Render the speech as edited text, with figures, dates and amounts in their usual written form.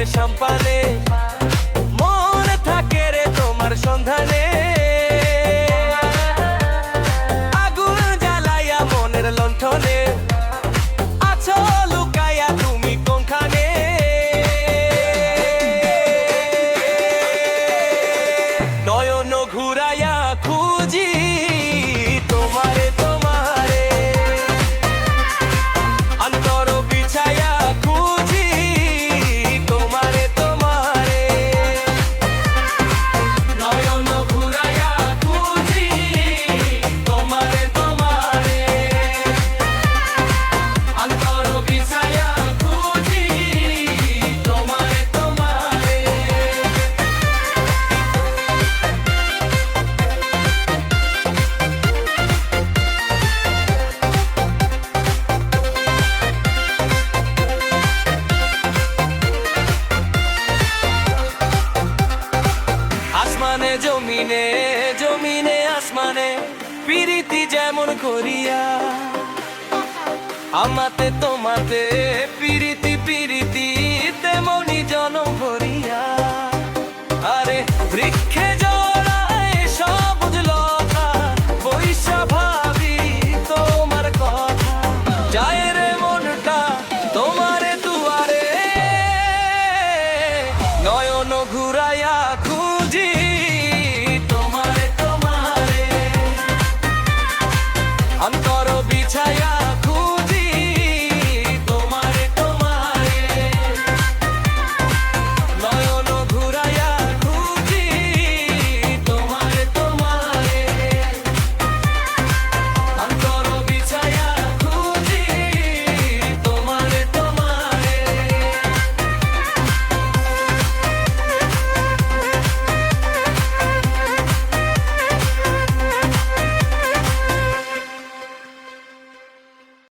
সম্পানে মন থাকে রে তোমার সন্ধানে আগুন জ্বালাইয়া মনের লণ্ঠনে আছো লুকাইয়া তুমি কোনখানে নয়ন ঘুরাইয়া খুঁজি তোমারে তোমারে অন্তর বিছাইয়া খুঁজি তোমারে তোমারে নয়ন ঘুরাইয়া খুঁজি তোমারে তোমারে অন্তর বিছাইয়া খুঁজি তোমারে তোমারে আসমানে জমিনে জমিনে আসমানে প্রীতি যেমন করিয়া আমাতে তোমাতে প্রীতি